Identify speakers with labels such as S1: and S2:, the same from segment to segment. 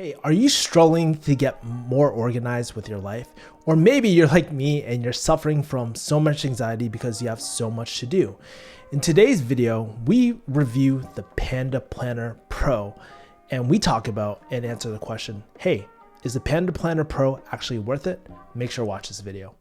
S1: Hey, are you struggling to get more organized with your life? Or maybe you're like me and you're suffering from so much anxiety because you have so much to do. In today's video, we review the Panda Planner Pro and we talk about and answer the question, hey, is the Panda Planner Pro actually worth it? Make sure to watch this video.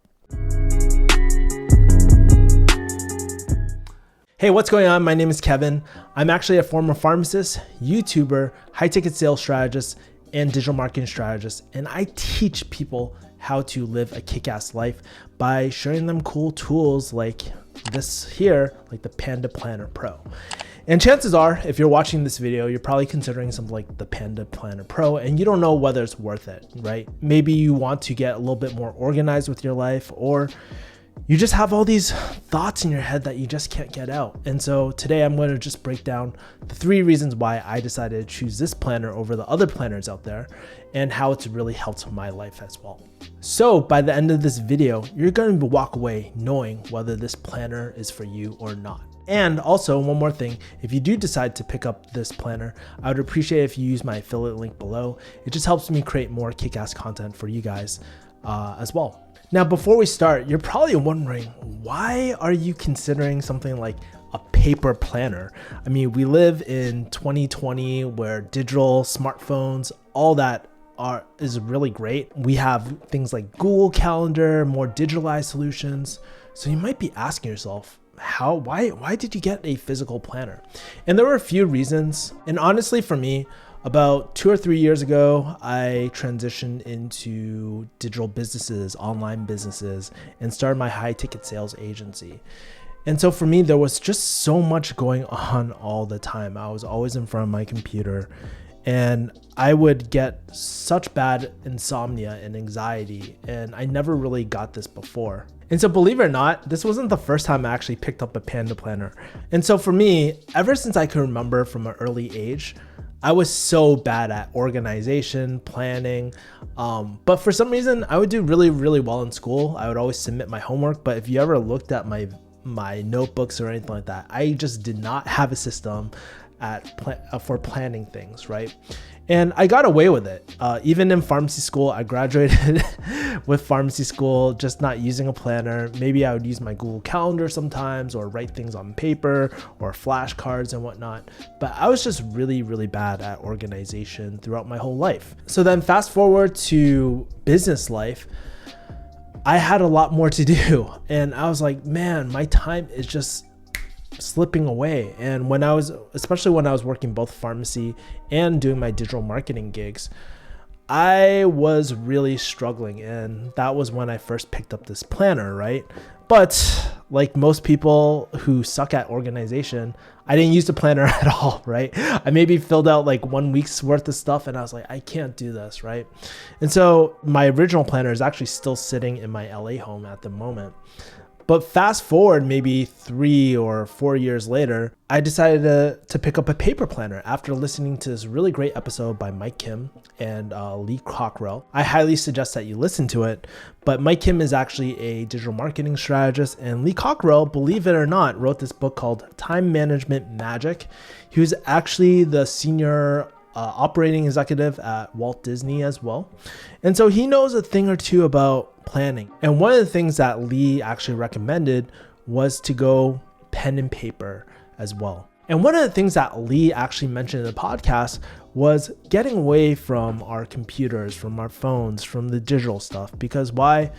S1: Hey, what's going on? My name is Kevin. I'm actually a former pharmacist, YouTuber, high-ticket sales strategist, and digital marketing strategist, and I teach people how to live a kick-ass life by showing them cool tools like this here, like the Panda Planner Pro. And chances are, if you're watching this video, you're probably considering something like the Panda Planner Pro and you don't know whether it's worth it, right? Maybe you want to get a little bit more organized with your life, or you just have all these thoughts in your head that you just can't get out. And so today I'm going to just break down the 3 reasons why I decided to choose this planner over the other planners out there and how it's really helped my life as well. So by the end of this video, you're going to walk away knowing whether this planner is for you or not. And also one more thing, if you do decide to pick up this planner, I would appreciate if you use my affiliate link below. It just helps me create more kick-ass content for you guys as well. Now, before we start, you're probably wondering, why are you considering something like a paper planner? I mean, we live in 2020 where digital smartphones, all that is really great. We have things like Google Calendar, more digitalized solutions. So you might be asking yourself, why did you get a physical planner? And there were a few reasons. And honestly, for me, about 2 or 3 years ago, I transitioned into digital businesses, online businesses, and started my high ticket sales agency. And so for me, there was just so much going on all the time. I was always in front of my computer and I would get such bad insomnia and anxiety, and I never really got this before. And so believe it or not, this wasn't the first time I actually picked up a Panda planner. And so for me, ever since I can remember from an early age, I was so bad at organization, planning, but for some reason I would do really, really well in school. I would always submit my homework, but if you ever looked at my notebooks or anything like that, I just did not have a system for planning things, right? And I got away with it. Even in pharmacy school, I graduated with pharmacy school, just not using a planner. Maybe I would use my Google Calendar sometimes or write things on paper or flashcards and whatnot. But I was just really, really bad at organization throughout my whole life. So then fast forward to business life, I had a lot more to do. And I was like, man, my time is just slipping away. And especially when I was working both pharmacy and doing my digital marketing gigs, I was really struggling. And that was when I first picked up this planner, right? But like most people who suck at organization, I didn't use the planner at all, right? I maybe filled out like 1 week's worth of stuff and I was like, I can't do this, right? And so my original planner is actually still sitting in my LA home at the moment. But fast forward maybe 3 or 4 years later, I decided to pick up a paper planner after listening to this really great episode by Mike Kim and Lee Cockrell. I highly suggest that you listen to it, but Mike Kim is actually a digital marketing strategist, and Lee Cockrell, believe it or not, wrote this book called Time Management Magic. He was actually the senior operating executive at Walt Disney as well. And so he knows a thing or two about planning. And one of the things that Lee actually recommended was to go pen and paper as well. And one of the things that Lee actually mentioned in the podcast was getting away from our computers, from our phones, from the digital stuff, because why?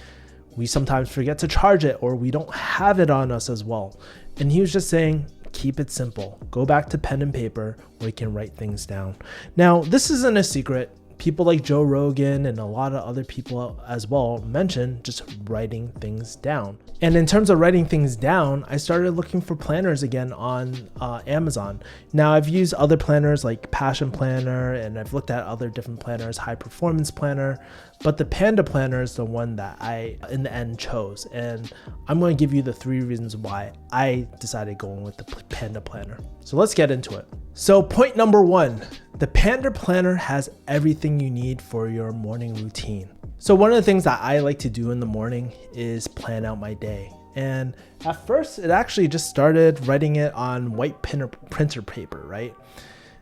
S1: We sometimes forget to charge it or we don't have it on us as well. And he was just saying, keep it simple. Go back to pen and paper where you can write things down. Now, this isn't a secret. People like Joe Rogan and a lot of other people as well mention just writing things down. And in terms of writing things down, I started looking for planners again on Amazon. Now, I've used other planners like Passion Planner, and I've looked at other different planners, High Performance Planner, but the Panda Planner is the one that I, in the end, chose. And I'm going to give you the 3 reasons why I decided going with the Panda Planner. So let's get into it. So point number 1, the Panda Planner has everything you need for your morning routine. So one of the things that I like to do in the morning is plan out my day. And at first, it actually just started writing it on white printer paper, right?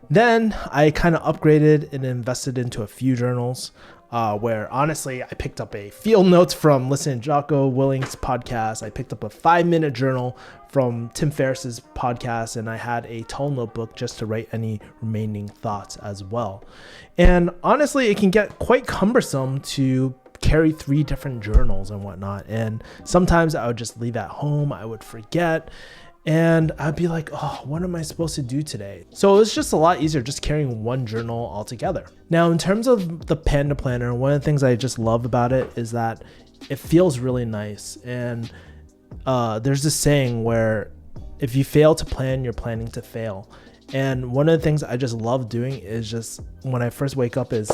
S1: Then I kind of upgraded and invested into a few journals. Where honestly, I picked up a field notes from listening to Jocko Willing's podcast. I picked up a 5-minute journal from Tim Ferriss's podcast, and I had a tall notebook just to write any remaining thoughts as well. And honestly, it can get quite cumbersome to carry 3 different journals and whatnot. And sometimes I would just leave at home. I would forget. And I'd be like, oh, what am I supposed to do today? So it was just a lot easier just carrying one journal altogether. Now, in terms of the Panda Planner, one of the things I just love about it is that it feels really nice. And there's this saying where if you fail to plan, you're planning to fail. And one of the things I just love doing is just when I first wake up is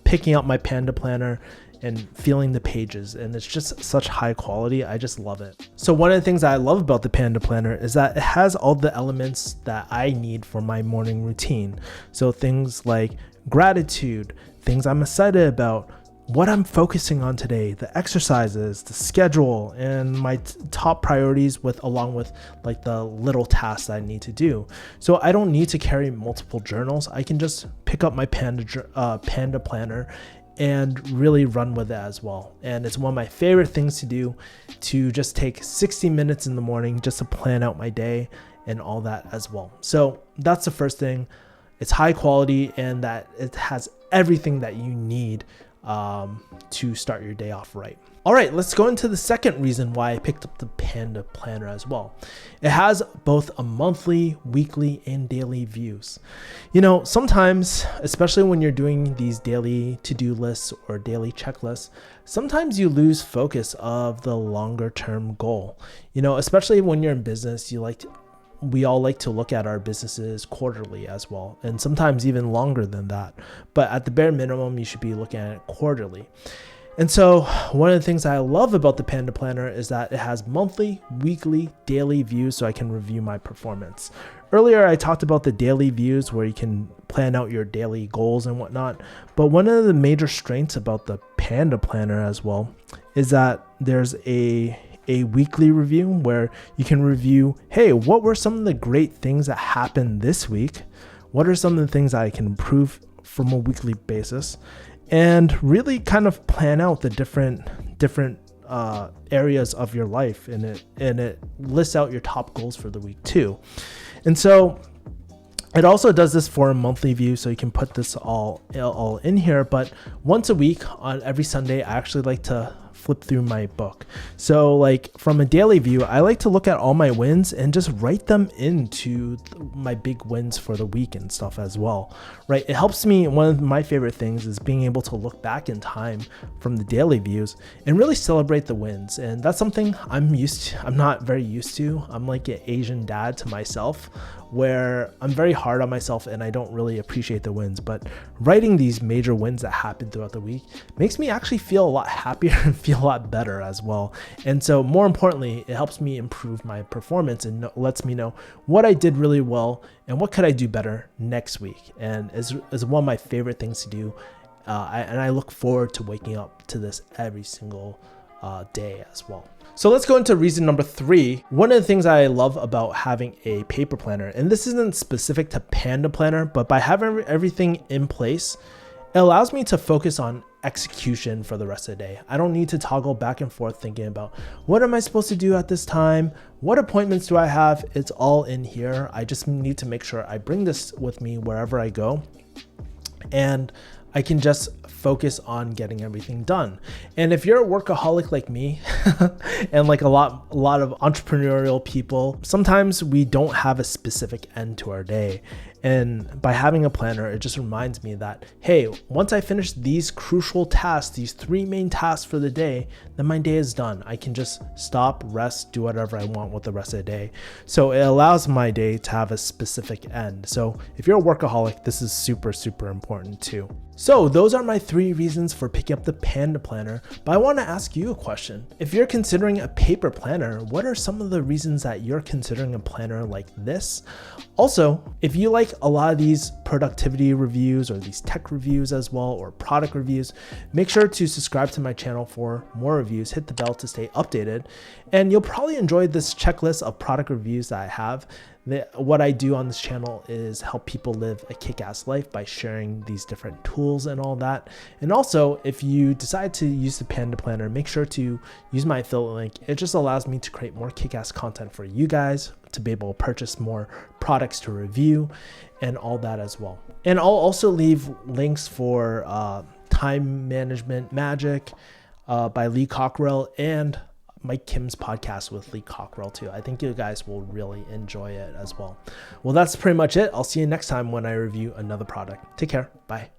S1: picking up my Panda Planner and feeling the pages, and it's just such high quality. I just love it. So one of the things I love about the Panda Planner is that it has all the elements that I need for my morning routine. So things like gratitude, things I'm excited about, what I'm focusing on today, the exercises, the schedule, and my top priorities along with like the little tasks that I need to do. So I don't need to carry multiple journals. I can just pick up my Panda Planner and really run with it as well. And it's one of my favorite things to do, to just take 60 minutes in the morning just to plan out my day and all that as well. So that's the first thing. It's high quality and that it has everything that you need to start your day off right. All right, let's go into the second reason why I picked up the Panda Planner as well. It has both a monthly, weekly, and daily views. You know, sometimes, especially when you're doing these daily to-do lists or daily checklists, sometimes you lose focus of the longer term goal. You know, especially when you're in business, we all like to look at our businesses quarterly as well, and sometimes even longer than that. But at the bare minimum, you should be looking at it quarterly. And so one of the things I love about the Panda Planner is that it has monthly, weekly, daily views so I can review my performance. Earlier, I talked about the daily views where you can plan out your daily goals and whatnot. But one of the major strengths about the Panda Planner as well is that there's a weekly review where you can review, hey, what were some of the great things that happened this week? What are some of the things I can improve from a weekly basis? And really kind of plan out the different areas of your life, and it lists out your top goals for the week too. And so it also does this for a monthly view, so you can put this all in here. But once a week on every Sunday, I actually like to flip through my book. So like from a daily view, I like to look at all my wins and just write them into my big wins for the week and stuff as well, right? It helps me. One of my favorite things is being able to look back in time from the daily views and really celebrate the wins. And that's something I'm not very used to. I'm like an Asian dad to myself, where I'm very hard on myself and I don't really appreciate the wins. But writing these major wins that happen throughout the week makes me actually feel a lot happier and feel a lot better as well. And so more importantly, it helps me improve my performance and lets me know what I did really well and what could I do better next week. And is one of my favorite things to do. And I look forward to waking up to this every single day as well. So let's go into reason number 3. One of the things I love about having a paper planner, and this isn't specific to Panda Planner, but by having everything in place, it allows me to focus on execution for the rest of the day. I don't need to toggle back and forth thinking about what am I supposed to do at this time? What appointments do I have? It's all in here. I just need to make sure I bring this with me wherever I go. And I can just focus on getting everything done. And if you're a workaholic like me and like a lot of entrepreneurial people, sometimes we don't have a specific end to our day. And by having a planner, it just reminds me that, hey, once I finish these crucial tasks, these 3 main tasks for the day, then my day is done. I can just stop, rest, do whatever I want with the rest of the day. So it allows my day to have a specific end. So if you're a workaholic, this is super, super important too. So those are my 3 reasons for picking up the Panda Planner, but I want to ask you a question. If you're considering a paper planner, what are some of the reasons that you're considering a planner like this? Also, if you like like a lot of these productivity reviews or these tech reviews as well, or product reviews, make sure to subscribe to my channel for more reviews. Hit the bell to stay updated. And you'll probably enjoy this checklist of product reviews that I have. What I do on this channel is help people live a kick-ass life by sharing these different tools and all that. And also, if you decide to use the Panda Planner, make sure to use my affiliate link. It just allows me to create more kick-ass content for you guys, to be able to purchase more products to review and all that as well. And I'll also leave links for Time Management Magic by Lee Cockrell and Mike Kim's podcast with Lee Cockrell too. I think you guys will really enjoy it as well. Well, that's pretty much it. I'll see you next time when I review another product. Take care. Bye.